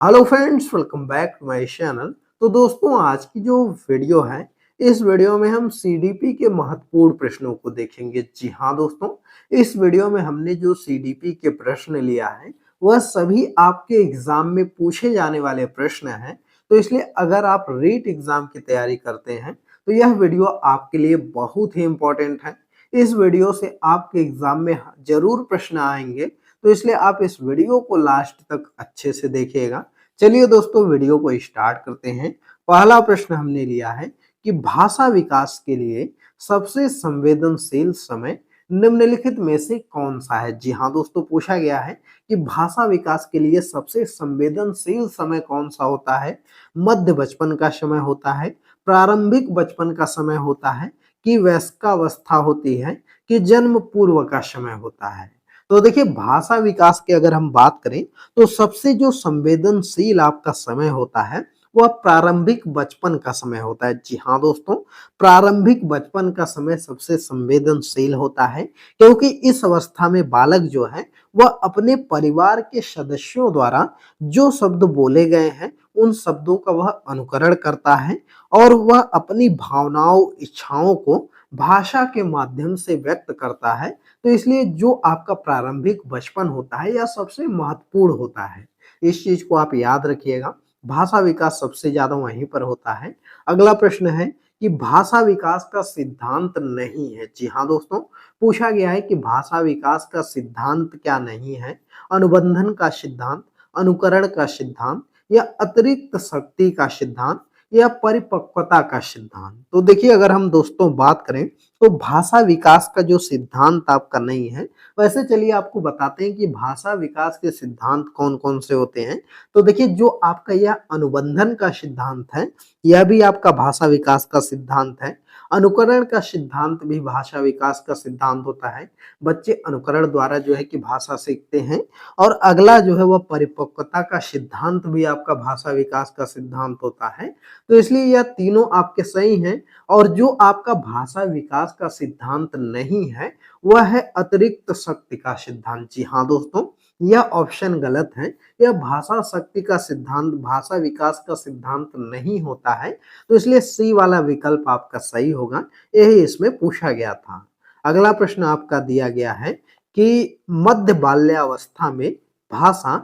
Hello friends, welcome back to my channel. तो दोस्तों, आज की जो वीडियो है, इस वीडियो में हम सीडीपी के महत्वपूर्ण प्रश्नों को देखेंगे। जी हाँ दोस्तों, इस वीडियो में हमने जो सीडीपी के प्रश्न लिया है वह सभी आपके एग्जाम में पूछे जाने वाले प्रश्न हैं। तो इसलिए अगर आप रीट एग्जाम की तैयारी करते हैं तो यह वीडियो आपके लिए बहुत ही इम्पोर्टेंट है। इस वीडियो से आपके एग्जाम में जरूर प्रश्न आएंगे, तो इसलिए आप इस वीडियो को लास्ट तक अच्छे से देखिएगा। चलिए दोस्तों, वीडियो को स्टार्ट करते हैं। पहला प्रश्न हमने लिया है कि भाषा विकास के लिए सबसे संवेदनशील समय निम्नलिखित में से कौन सा है। जी हाँ दोस्तों, पूछा गया है कि भाषा विकास के लिए सबसे संवेदनशील समय कौन सा होता है। मध्य बचपन का समय होता है, प्रारंभिक बचपन का समय होता है, कि वयस्कावस्था होती है, कि जन्म पूर्व का समय होता है। तो देखिए, भाषा विकास की अगर हम बात करें तो सबसे जो संवेदनशील आपका समय होता है वह प्रारंभिक बचपन का समय होता है। जी हाँ दोस्तों, प्रारंभिक बचपन का समय सबसे संवेदनशील होता है, क्योंकि इस अवस्था में बालक जो है वह अपने परिवार के सदस्यों द्वारा जो शब्द बोले गए हैं उन शब्दों का वह अनुकरण करता है और वह अपनी भावनाओं इच्छाओं को भाषा के माध्यम से व्यक्त करता है। तो इसलिए जो आपका प्रारंभिक बचपन होता है यह सबसे महत्वपूर्ण होता है। इस चीज को आप याद रखिएगा। भाषा विकास सबसे ज्यादा वहीं पर होता है। अगला प्रश्न है कि भाषा विकास का सिद्धांत नहीं है। जी हाँ दोस्तों, पूछा गया है कि भाषा विकास का सिद्धांत क्या नहीं है। अनुबंधन का सिद्धांत, अनुकरण का सिद्धांत, या अतिरिक्त शक्ति का सिद्धांत, या परिपक्वता का सिद्धांत। तो देखिए, अगर हम दोस्तों बात करें तो भाषा विकास का जो सिद्धांत आपका नहीं है। वैसे चलिए आपको बताते हैं कि भाषा विकास के सिद्धांत कौन कौन से होते हैं। तो देखिए, जो आपका यह अनुबंधन का सिद्धांत है यह भी आपका भाषा विकास का सिद्धांत है। अनुकरण का सिद्धांत भी भाषा विकास का सिद्धांत होता है। बच्चे अनुकरण द्वारा जो है कि भाषा सीखते हैं। और अगला जो है वह परिपक्वता का सिद्धांत भी आपका भाषा विकास का सिद्धांत होता है। तो इसलिए यह तीनों आपके सही हैं। और जो आपका भाषा विकास का सिद्धांत नहीं है वह है अतिरिक्त शक्ति का सिद्धांत। जी हाँ दोस्तों, यह ऑप्शन गलत है। यह भाषा शक्ति का सिद्धांत भाषा विकास का सिद्धांत नहीं होता है। तो इसलिए सी वाला विकल्प आपका सही होगा। यही इसमें पूछा गया था। अगला प्रश्न आपका दिया गया है कि मध्य बाल्यावस्था में भाषा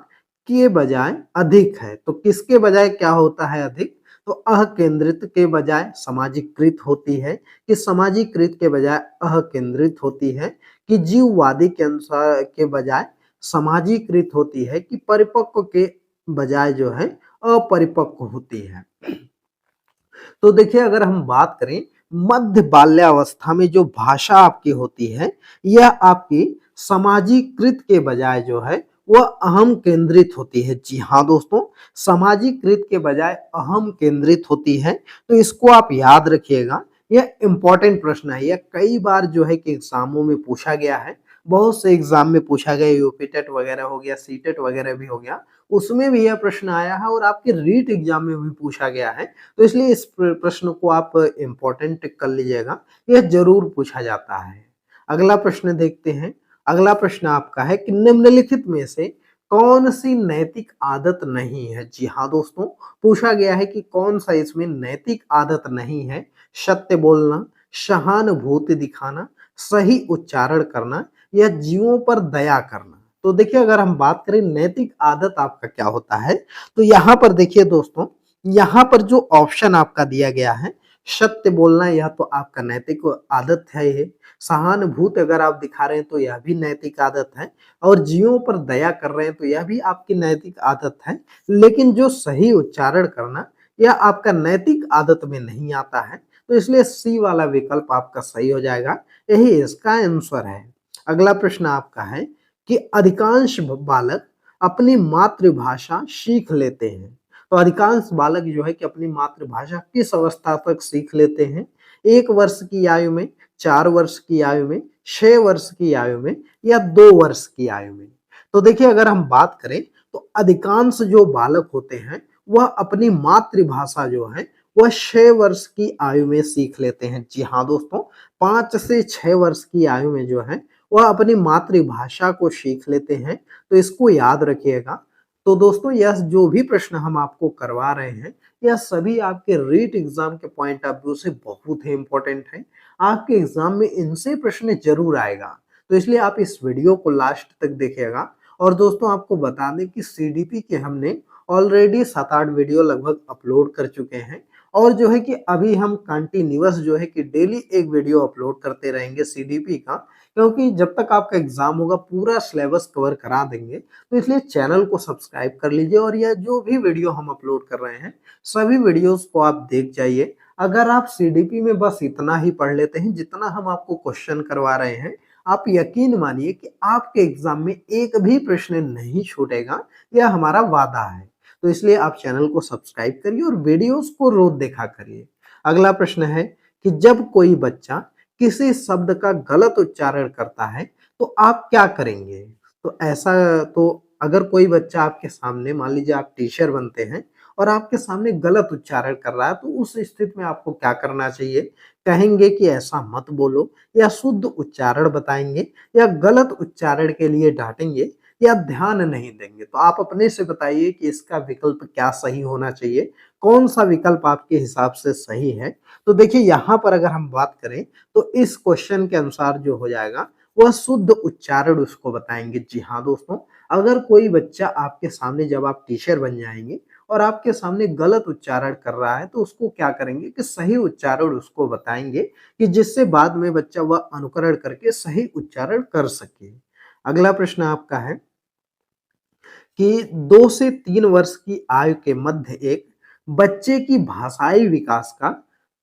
के बजाय अधिक है। तो किसके बजाय क्या होता है अधिक? तो अकेंद्रित के बजाय सामाजिकृत होती है, कि सामाजिकृत के बजाय अकेंद्रित होती है, कि जीववादी के अनुसार के बजाय सामाजिकृत होती है, कि परिपक्व के बजाय जो है अपरिपक्व होती है। तो देखिए, अगर हम बात करें मध्य बाल्यावस्था में जो भाषा आपकी होती है यह आपकी सामाजिकृत के बजाय जो है वह अहम केंद्रित होती है। जी हाँ दोस्तों, सामाजिकृत के बजाय अहम केंद्रित होती है। तो इसको आप याद रखिएगा। यह इंपॉर्टेंट प्रश्न है। यह कई बार जो है कि एग्जामों में पूछा गया है। बहुत से एग्जाम में पूछा गया, यूपी टेट वगैरह हो गया, सी टेट वगैरह भी हो गया, उसमें भी यह प्रश्न आया है और आपके रीट एग्जाम में भी पूछा गया है। तो इसलिए इस प्रश्न को आप इम्पोर्टेंट कर लीजिएगा, यह जरूर पूछा जाता है। अगला प्रश्न देखते हैं। अगला प्रश्न आपका है कि निम्नलिखित में से कौन सी नैतिक आदत नहीं है। जी हाँ दोस्तों, पूछा गया है कि कौन सा इसमें नैतिक आदत नहीं है। सत्य बोलना, सहानुभूति दिखाना, सही उच्चारण करना, या जीवों पर दया करना। तो देखिए, अगर हम बात करें नैतिक आदत आपका क्या होता है, तो यहाँ पर देखिए दोस्तों, यहाँ पर जो ऑप्शन आपका दिया गया है सत्य बोलना, यह तो आपका नैतिक आदत है। ये सहानुभूति अगर आप दिखा रहे हैं तो यह भी नैतिक आदत है। और जीवों पर दया कर रहे हैं तो यह भी आपकी नैतिक आदत है। लेकिन जो सही उच्चारण करना यह आपका नैतिक आदत में नहीं आता है। तो इसलिए सी वाला विकल्प आपका सही हो जाएगा। यही इसका आंसर है। अगला प्रश्न आपका है कि अधिकांश बालक अपनी मातृभाषा सीख लेते हैं। तो अधिकांश बालक जो है कि अपनी मातृभाषा किस अवस्था तक सीख लेते हैं? 1 वर्ष की आयु में, 4 वर्ष की आयु में, 6 वर्ष की आयु में, या 2 वर्ष की आयु में। तो देखिए, अगर हम बात करें तो अधिकांश जो बालक होते हैं वह अपनी मातृभाषा जो है वह 6 वर्ष की आयु में सीख लेते हैं। जी हाँ दोस्तों, 5 से 6 वर्ष की आयु में जो है वह अपनी मातृभाषा को सीख लेते हैं। तो इसको याद रखिएगा। तो दोस्तों यह जो भी प्रश्न हम आपको करवा रहे हैं, यह सभी आपके रीट एग्जाम के पॉइंट ऑफ व्यू से बहुत ही इंपॉर्टेंट है। आपके एग्जाम में इनसे प्रश्न जरूर आएगा, तो इसलिए आप इस वीडियो को लास्ट तक देखिएगा। और दोस्तों आपको बता दें कि सीडीपी के हमने ऑलरेडी 7-8 वीडियो लगभग अपलोड कर चुके हैं, और जो है कि अभी हम कंटिन्यूअस जो है कि डेली एक वीडियो अपलोड करते रहेंगे सीडीपी का, क्योंकि जब तक आपका एग्जाम होगा पूरा सिलेबस कवर करा देंगे। तो इसलिए चैनल को सब्सक्राइब कर लीजिए, और यह जो भी वीडियो हम अपलोड कर रहे हैं सभी वीडियोस को आप देख जाइए। अगर आप सीडीपी में बस इतना ही पढ़ लेते हैं जितना हम आपको क्वेश्चन करवा रहे हैं, आप यकीन मानिए कि आपके एग्जाम में एक भी प्रश्न नहीं छूटेगा, यह हमारा वादा है। तो इसलिए आप चैनल को सब्सक्राइब करिए और वीडियोस को रोज देखा करिए। अगला प्रश्न है कि जब कोई बच्चा किसी शब्द का गलत उच्चारण करता है तो आप क्या करेंगे? तो ऐसा तो अगर कोई बच्चा आपके सामने, मान लीजिए आप टीचर बनते हैं और आपके सामने गलत उच्चारण कर रहा है, तो उस स्थिति में आपको क्या करना चाहिए? कहेंगे कि ऐसा मत बोलो, या शुद्ध उच्चारण बताएंगे, या गलत उच्चारण के लिए डांटेंगे, या ध्यान नहीं देंगे? तो आप अपने से बताइए कि इसका विकल्प क्या सही होना चाहिए, कौन सा विकल्प आपके हिसाब से सही है। तो देखिए यहाँ पर अगर हम बात करें तो इस क्वेश्चन के अनुसार जो हो जाएगा वह शुद्ध उच्चारण उसको बताएंगे। जी हाँ दोस्तों, अगर कोई बच्चा आपके सामने, जब आप टीचर बन जाएंगे और आपके सामने गलत उच्चारण कर रहा है, तो उसको क्या करेंगे कि सही उच्चारण उसको बताएंगे, कि जिससे बाद में बच्चा वह अनुकरण करके सही उच्चारण कर सके। अगला प्रश्न आपका है कि 2 से 3 वर्ष की आयु के मध्य एक बच्चे की भाषाई विकास का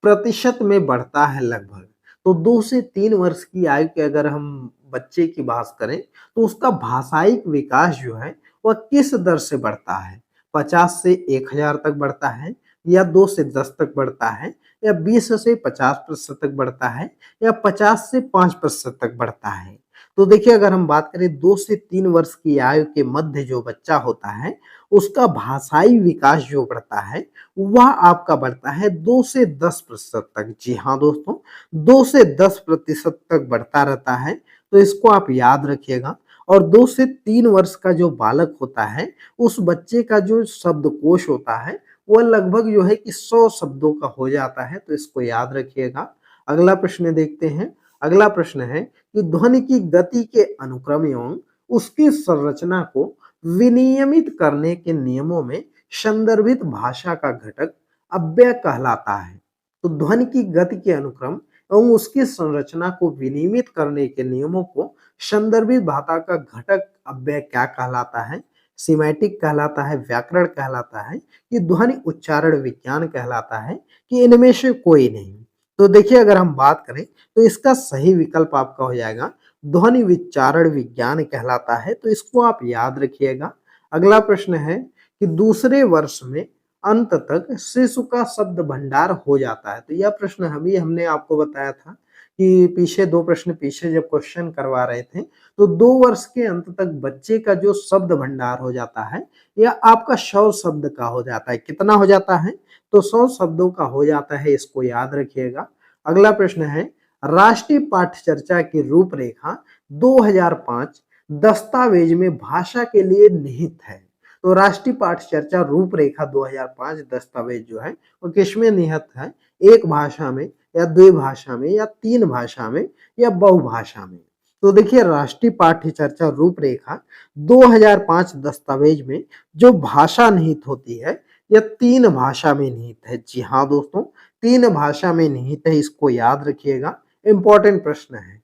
प्रतिशत में बढ़ता है लगभग। तो 2 से 3 वर्ष की आयु के अगर हम बच्चे की बात करें तो उसका भाषाई विकास जो है वह किस दर से बढ़ता है? 50 से 1000 तक बढ़ता है, या 2 से 10 तक बढ़ता है, या 20 से 50% तक बढ़ता है, या 50 से 5% तक बढ़ता है? तो देखिए अगर हम बात करें 2 से 3 वर्ष की आयु के मध्य जो बच्चा होता है उसका भाषाई विकास जो बढ़ता है वह आपका बढ़ता है 2 से 10% तक। जी हाँ दोस्तों, 2 से 10% तक बढ़ता रहता है, तो इसको आप याद रखिएगा। और 2 से 3 वर्ष का जो बालक होता है उस बच्चे का जो शब्दकोश होता है वह लगभग जो है कि 100 शब्दों का हो जाता है, तो इसको याद रखिएगा। अगला प्रश्न देखते हैं। अगला प्रश्न है कि ध्वनि की गति के अनुक्रम एवं उसकी संरचना को विनियमित करने के नियमों में संदर्भित भाषा का घटक अव्यय कहलाता है। तो ध्वनि की गति के अनुक्रम एवं उसकी संरचना को विनियमित करने के नियमों को संदर्भित भाषा का घटक अव्यय क्या कहलाता है? सिमेटिक कहलाता है, व्याकरण कहलाता है, कि ध्वनि उच्चारण विज्ञान कहलाता है, कि इनमें से कोई नहीं? तो देखिए अगर हम बात करें तो इसका सही विकल्प आपका हो जाएगा ध्वनि विचारण विज्ञान कहलाता है, तो इसको आप याद रखिएगा। अगला प्रश्न है कि दूसरे वर्ष में अंत तक शिशु का शब्द भंडार हो जाता है। तो यह प्रश्न हमने आपको बताया था कि पीछे 2 प्रश्न पीछे जब क्वेश्चन करवा रहे थे, तो 2 वर्ष के अंत तक बच्चे का जो शब्द भंडार हो जाता है यह आपका 100 शब्द का हो जाता है। कितना हो जाता है? तो 100 शब्दों का हो जाता है, इसको याद रखिएगा। अगला प्रश्न है राष्ट्रीय पाठ्य चर्चा की रूपरेखा 2005 दस्तावेज में भाषा के लिए निहित है। तो राष्ट्रीय पाठ्य चर्चा रूपरेखा 2005 दस्तावेज जो है वो किसमें निहित है? एक भाषा में, या 2 भाषा में, या 3 भाषा में, या बहुभाषा में? तो देखिए राष्ट्रीय पाठ्य चर्चा रूपरेखा 2005 दस्तावेज में जो भाषा निहित होती है यह 3 भाषा में निहित है। जी हाँ दोस्तों, 3 भाषा में निहित है, इसको याद रखिएगा, इंपॉर्टेंट प्रश्न है।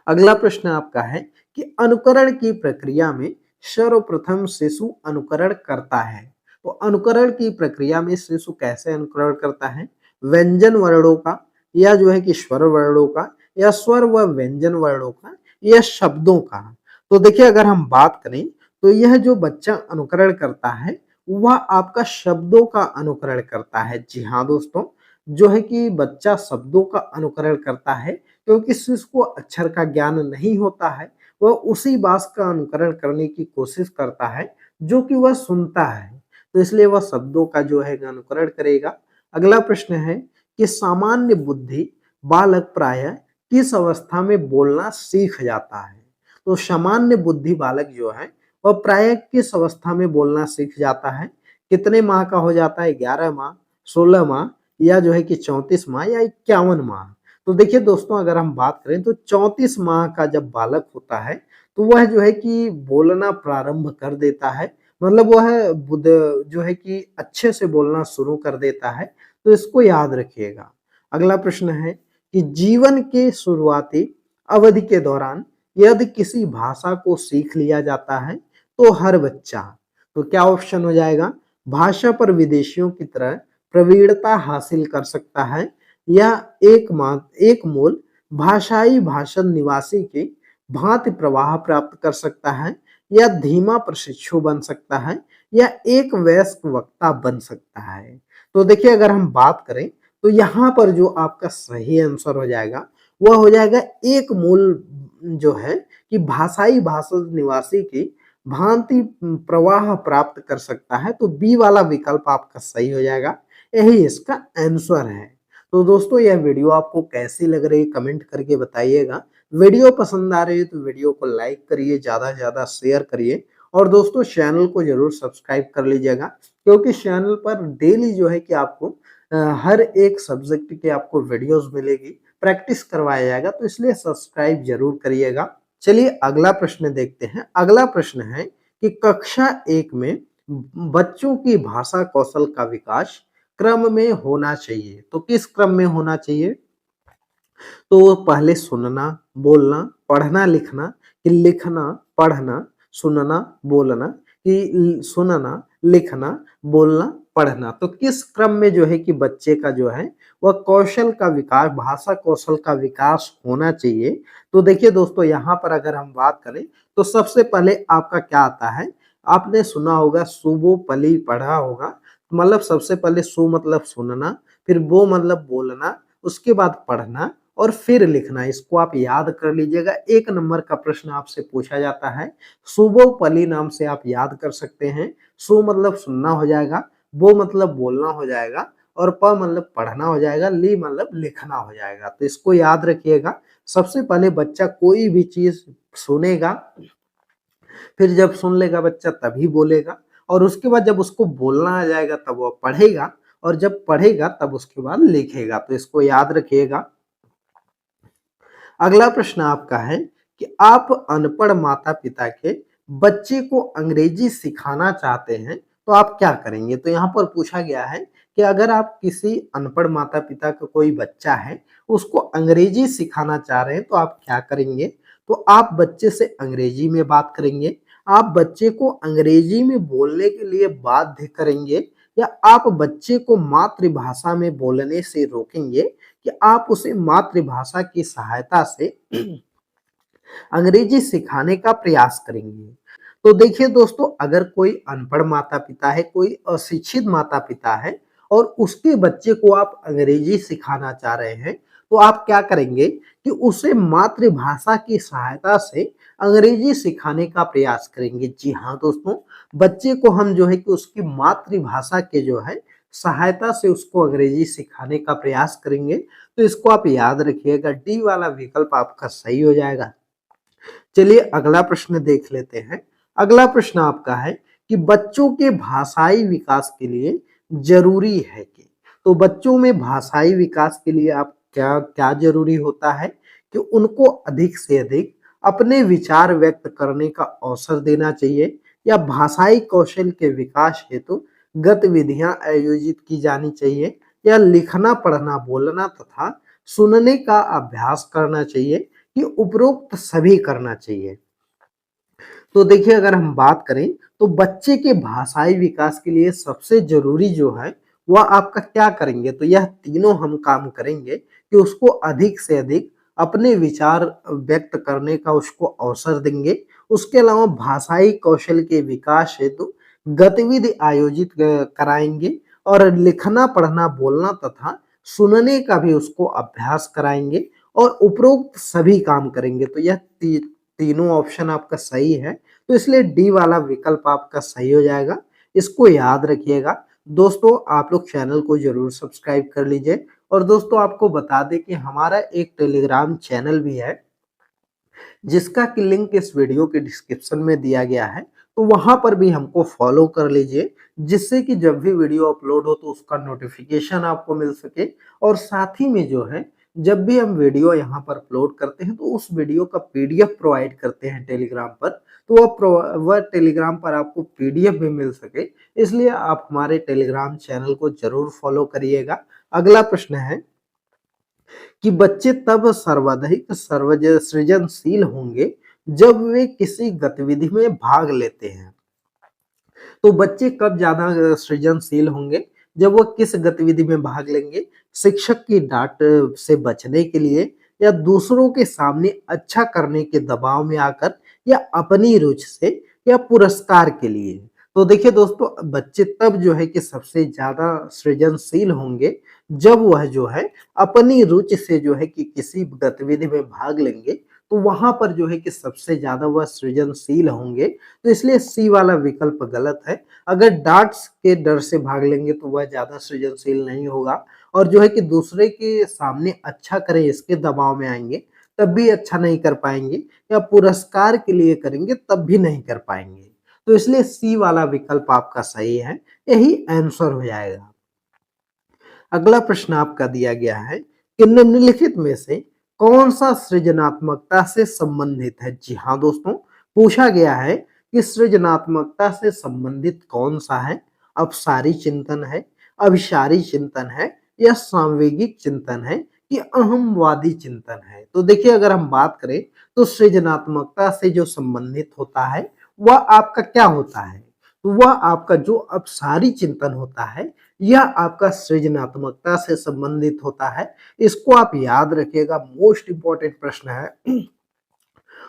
अगला प्रश्न आपका है कि अनुकरण की प्रक्रिया में सर्वप्रथम शिशु अनुकरण करता है। तो अनुकरण की प्रक्रिया में शिशु कैसे अनुकरण करता है? व्यंजन वर्णों का, या जो है कि स्वर वर्णों का, या स्वर व व्यंजन वर्णों का, या शब्दों का? तो देखिए अगर हम बात करें तो यह जो बच्चा अनुकरण करता है वह आपका शब्दों का अनुकरण करता है। जी हाँ दोस्तों, जो है कि बच्चा शब्दों का अनुकरण करता है, क्योंकि शिशु को अक्षर का ज्ञान नहीं होता है, वह उसी बात का अनुकरण करने की कोशिश करता है जो कि वह सुनता है, तो इसलिए वह शब्दों का जो है अनुकरण करेगा। अगला प्रश्न है कि सामान्य बुद्धि बालक प्रायः किस अवस्था में बोलना सीख जाता है? तो सामान्य बुद्धि बालक जो है वह प्राय किस अवस्था में बोलना सीख जाता है? कितने माह का हो जाता है? 11 माह, 16 माह या जो है कि 34 माह या 51 माह? तो देखिए दोस्तों, अगर हम बात करें तो 34 माह का जब बालक होता है तो वह जो है कि बोलना प्रारंभ कर देता है। मतलब वह बुद जो है कि अच्छे से बोलना शुरू कर देता है, तो इसको याद रखिएगा। अगला प्रश्न है कि जीवन के शुरुआती अवधि के दौरान यदि किसी भाषा को सीख लिया जाता है तो हर बच्चा, तो क्या ऑप्शन हो जाएगा? भाषा पर विदेशियों की तरह प्रवीणता हासिल कर सकता है, या एक मूल भाषाई भाषण निवासी की भांति प्रवाह प्राप्त कर सकता है, या धीमा प्रशिक्षु बन सकता है, या एक वयस्क वक्ता बन सकता है। तो देखिए, अगर हम बात करें तो यहाँ पर जो आपका सही आंसर हो जाएगा वह हो जाएगा एक मूल जो है कि भाषाई भाषण निवासी की भांति प्रवाह प्राप्त कर सकता है। तो बी वाला विकल्प आपका सही हो जाएगा, यही इसका आंसर है। तो दोस्तों, यह वीडियो आपको कैसी लग रही है कमेंट करके बताइएगा। वीडियो पसंद आ रही है तो वीडियो को लाइक करिए, ज्यादा से ज्यादा शेयर करिए, और दोस्तों चैनल को जरूर सब्सक्राइब कर लीजिएगा, क्योंकि चैनल पर डेली जो है कि आपको हर एक सब्जेक्ट के आपको वीडियोस मिलेगी, प्रैक्टिस करवाया जाएगा, तो इसलिए सब्सक्राइब जरूर करिएगा। चलिए अगला प्रश्न देखते हैं। अगला प्रश्न है कि कक्षा 1 में बच्चों की भाषा कौशल का विकास क्रम में होना चाहिए, तो किस क्रम में होना चाहिए? तो पहले सुनना, बोलना, पढ़ना, लिखना, कि लिखना, पढ़ना, सुनना, बोलना, कि सुनना, लिखना, बोलना, पढ़ना। तो किस क्रम में जो है कि बच्चे का जो है वह कौशल का विकास, भाषा कौशल का विकास होना चाहिए? तो देखिए दोस्तों, यहाँ पर अगर हम बात करें तो सबसे पहले आपका क्या आता है? आपने सुना होगा सुबो पली, पढ़ा होगा। मतलब सबसे पहले सु मतलब सुनना, फिर बो मतलब बोलना, उसके बाद पढ़ना और फिर लिखना। इसको आप याद कर लीजिएगा। 1 नंबर का प्रश्न आपसे पूछा जाता है। सुबो पली नाम से आप याद कर सकते हैं। सु मतलब सुनना हो जाएगा, बो मतलब बोलना हो जाएगा, और प मतलब पढ़ना हो जाएगा, ली मतलब लिखना हो जाएगा। तो इसको याद रखिएगा। सबसे पहले बच्चा कोई भी चीज सुनेगा, फिर जब सुन लेगा बच्चा तभी बोलेगा, और उसके बाद जब उसको बोलना आ जाएगा तब वो पढ़ेगा, और जब पढ़ेगा तब उसके बाद लिखेगा। तो इसको याद रखिएगा। अगला प्रश्न आपका है कि आप अनपढ़ माता पिता के बच्चे को अंग्रेजी सिखाना चाहते हैं, तो आप क्या करेंगे? तो यहाँ पर पूछा गया है कि अगर आप किसी अनपढ़ माता पिता का कोई बच्चा है, उसको अंग्रेजी सिखाना चाह रहे हैं, तो आप क्या करेंगे? तो आप बच्चे से अंग्रेजी में बात करेंगे, आप बच्चे को अंग्रेजी में बोलने के लिए बाध्य करेंगे, या आप बच्चे को मातृभाषा में बोलने से रोकेंगे, कि आप उसे मातृभाषा की सहायता से अंग्रेजी सिखाने का प्रयास करेंगे? तो देखिए दोस्तों, अगर कोई अनपढ़ माता पिता है, कोई अशिक्षित माता पिता है, और उसके बच्चे को आप अंग्रेजी सिखाना चाह रहे हैं, तो आप क्या करेंगे कि उसे मातृभाषा की सहायता से अंग्रेजी सिखाने का प्रयास करेंगे। जी हाँ दोस्तों, बच्चे को हम जो है कि उसकी मातृभाषा के जो है सहायता से उसको अंग्रेजी सिखाने का प्रयास करेंगे। तो इसको आप याद रखिएगा, डी वाला विकल्प आपका सही हो जाएगा। चलिए अगला प्रश्न देख लेते हैं। अगला प्रश्न आपका है कि बच्चों के भाषाई विकास के लिए जरूरी है कि, तो बच्चों में भाषाई विकास के लिए आप क्या क्या जरूरी होता है? कि उनको अधिक से अधिक अपने विचार व्यक्त करने का अवसर देना चाहिए, या भाषाई कौशल के विकास हेतु गतिविधियां आयोजित की जानी चाहिए, या लिखना, पढ़ना, बोलना तथा सुनने का अभ्यास करना चाहिए, कि उपरोक्त सभी करना चाहिए? तो देखिए, अगर हम बात करें तो बच्चे के भाषाई विकास के लिए सबसे जरूरी जो है वह आपका क्या करेंगे? तो यह तीनों हम काम करेंगे कि उसको अधिक से अधिक अपने विचार व्यक्त करने का उसको अवसर देंगे। उसके अलावा भाषाई कौशल के विकास हेतु गतिविधि आयोजित कराएंगे, और लिखना, पढ़ना, बोलना तथा सुनने का भी उसको अभ्यास कराएंगे, और उपरोक्त सभी काम करेंगे। तो यह तीनों ऑप्शन आपका सही है, तो इसलिए डी वाला विकल्प आपका सही हो जाएगा। इसको याद रखिएगा। दोस्तों, आप लोग चैनल को जरूर सब्सक्राइब कर लीजिए, और दोस्तों आपको बता दें कि हमारा एक टेलीग्राम चैनल भी है, जिसका कि लिंक इस वीडियो के डिस्क्रिप्शन में दिया गया है। तो वहां पर भी हमको फॉलो कर लीजिए, जिससे कि जब भी वीडियो अपलोड हो तो उसका नोटिफिकेशन आपको मिल सके। और साथ ही में जो है, जब भी हम वीडियो यहाँ पर अपलोड करते हैं तो उस वीडियो का पीडीएफ प्रोवाइड करते हैं टेलीग्राम पर, तो वह टेलीग्राम पर आपको पीडीएफ भी मिल सके, इसलिए आप हमारे टेलीग्राम चैनल को जरूर फॉलो करिएगा। अगला प्रश्न है कि बच्चे तब सर्वाधिक सृजनशील होंगे जब वे किसी गतिविधि में भाग लेते हैं। तो बच्चे कब ज्यादा सृजनशील होंगे? जब वो किस गतिविधि में भाग लेंगे? शिक्षक की डांट से बचने के लिए, या दूसरों के सामने अच्छा करने के दबाव में आकर, या अपनी रुचि से, या पुरस्कार के लिए। तो देखिए दोस्तों, बच्चे तब जो है कि सबसे ज्यादा सृजनशील होंगे जब वह जो है अपनी रुचि से जो है कि किसी गतिविधि में भाग लेंगे, तो वहां पर जो है कि सबसे ज्यादा वह सृजनशील होंगे। तो इसलिए सी वाला विकल्प गलत है। अगर डांट के डर से भाग लेंगे तो वह ज्यादा सृजनशील नहीं होगा, और जो है कि दूसरे के सामने अच्छा करें इसके दबाव में आएंगे तब भी अच्छा नहीं कर पाएंगे, या पुरस्कार के लिए करेंगे तब भी नहीं कर पाएंगे। तो इसलिए सी वाला विकल्प आपका सही है, यही आंसर हो जाएगा। अगला प्रश्न आपका दिया गया है कि निम्नलिखित में से कौन सा सृजनात्मकता से संबंधित है? जी हाँ दोस्तों, पूछा गया है कि सृजनात्मकता से संबंधित कौन सा है? अपसारी चिंतन है, अभिसारी चिंतन है, या सांवेगिक चिंतन है, कि अहमवादी चिंतन है? तो देखिए, अगर हम बात करें तो सृजनात्मकता से जो संबंधित होता है वह आपका क्या होता है? तो वह आपका जो अपसारी चिंतन होता है, यह आपका सृजनात्मकता से संबंधित होता है। इसको आप याद रखिएगा, मोस्ट इंपॉर्टेंट प्रश्न है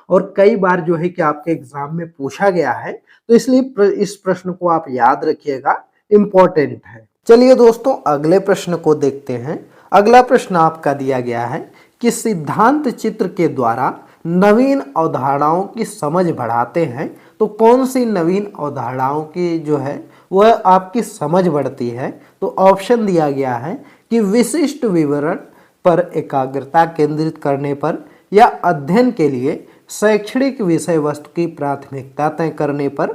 और कई बार जो है कि आपके एग्जाम में पूछा गया है, तो इसलिए इस प्रश्न को आप याद रखिएगा, इंपॉर्टेंट है। चलिए दोस्तों, अगले प्रश्न को देखते हैं। अगला प्रश्न आपका दिया गया है कि सिद्धांत चित्र के द्वारा नवीन अवधारणाओं की समझ बढ़ाते हैं। तो कौन सी नवीन अवधारणाओं की जो है वह आपकी समझ बढ़ती है? तो ऑप्शन दिया गया है कि विशिष्ट विवरण पर एकाग्रता केंद्रित करने पर, या अध्ययन के लिए शैक्षणिक विषय वस्तु की प्राथमिकता तय करने पर,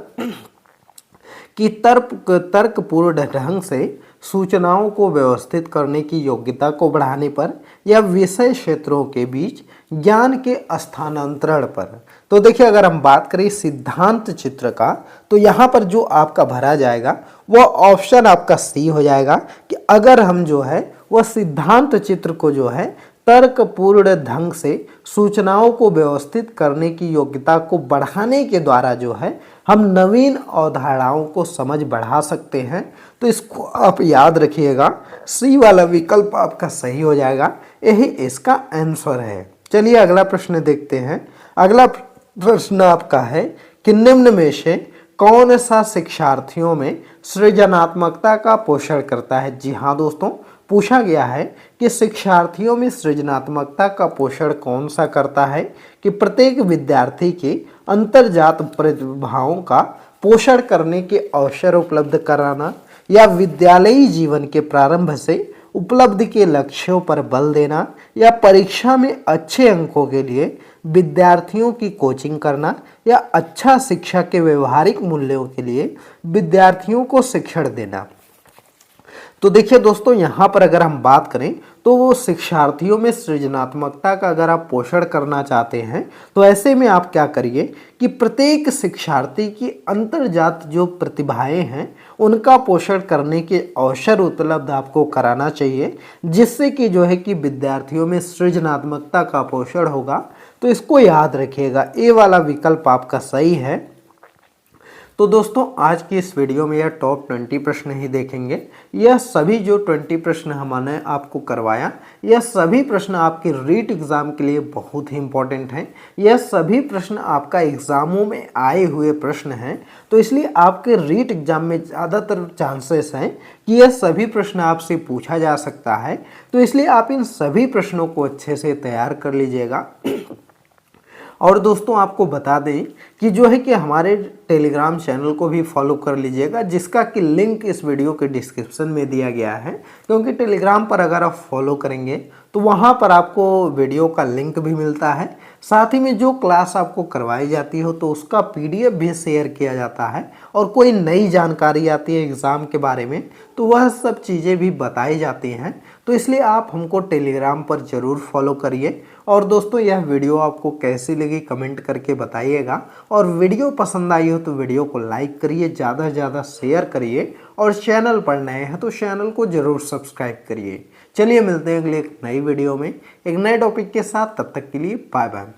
कि तर्कपूर्ण ढंग से सूचनाओं को व्यवस्थित करने की योग्यता को बढ़ाने पर, या विषय क्षेत्रों के बीच ज्ञान के स्थानांतरण पर। तो देखिए, अगर हम बात करें सिद्धांत चित्र का, तो यहाँ पर जो आपका भरा जाएगा वो ऑप्शन आपका सी हो जाएगा, कि अगर हम जो है वह सिद्धांत चित्र को जो है तर्कपूर्ण ढंग से सूचनाओं को व्यवस्थित करने की योग्यता को बढ़ाने के द्वारा जो है हम नवीन अवधारणाओं को समझ बढ़ा सकते हैं। तो इसको आप याद रखिएगा, सी वाला विकल्प आपका सही हो जाएगा, यही इसका आंसर है। चलिए अगला प्रश्न देखते हैं। अगला प्रश्न आपका है कि निम्न में से कौन सा शिक्षार्थियों में सृजनात्मकता का पोषण करता है? जी हाँ दोस्तों, पूछा गया है कि शिक्षार्थियों में सृजनात्मकता का पोषण कौन सा करता है? कि प्रत्येक विद्यार्थी के अंतर्जात प्रतिभाओं का पोषण करने के अवसर उपलब्ध कराना, या विद्यालयी जीवन के प्रारंभ से उपलब्धि के लक्ष्यों पर बल देना, या परीक्षा में अच्छे अंकों के लिए विद्यार्थियों की कोचिंग करना, या अच्छा शिक्षा के व्यवहारिक मूल्यों के लिए विद्यार्थियों को शिक्षण देना। तो देखिए दोस्तों, यहाँ पर अगर हम बात करें तो वो शिक्षार्थियों में सृजनात्मकता का अगर आप पोषण करना चाहते हैं तो ऐसे में आप क्या करिए कि प्रत्येक शिक्षार्थी की अंतर्जात जो प्रतिभाएं हैं उनका पोषण करने के अवसर उपलब्ध आपको कराना चाहिए, जिससे कि जो है कि विद्यार्थियों में सृजनात्मकता का पोषण होगा। तो इसको याद रखिएगा, ए वाला विकल्प आपका सही है। तो दोस्तों, आज की इस वीडियो में यह टॉप 20 प्रश्न ही देखेंगे। यह सभी जो 20 प्रश्न हमने आपको करवाया, यह सभी प्रश्न आपके रीट एग्जाम के लिए बहुत ही इंपॉर्टेंट हैं। यह सभी प्रश्न आपका एग्जामों में आए हुए प्रश्न हैं, तो इसलिए आपके रीट एग्जाम में ज़्यादातर चांसेस हैं कि यह सभी प्रश्न आपसे पूछा जा सकता है। तो इसलिए आप इन सभी प्रश्नों को अच्छे से तैयार कर लीजिएगा। और दोस्तों, आपको बता दें कि जो है कि हमारे टेलीग्राम चैनल को भी फॉलो कर लीजिएगा, जिसका कि लिंक इस वीडियो के डिस्क्रिप्शन में दिया गया है। क्योंकि टेलीग्राम पर अगर आप फॉलो करेंगे तो वहाँ पर आपको वीडियो का लिंक भी मिलता है। साथ ही में जो क्लास आपको करवाई जाती हो तो उसका पीडीएफ भी शेयर किया जाता है, और कोई नई जानकारी आती है एग्ज़ाम के बारे में तो वह सब चीज़ें भी बताई जाती हैं। तो इसलिए आप हमको टेलीग्राम पर ज़रूर फॉलो करिए। और दोस्तों यह वीडियो आपको कैसी लगी कमेंट करके बताइएगा, और वीडियो पसंद आई हो तो वीडियो को लाइक करिए, ज़्यादा से ज़्यादा शेयर करिए, और चैनल पर नए हैं तो चैनल को ज़रूर सब्सक्राइब करिए। चलिए मिलते हैं अगले एक नई वीडियो में एक नए टॉपिक के साथ, तब तक के लिए बाय बाय।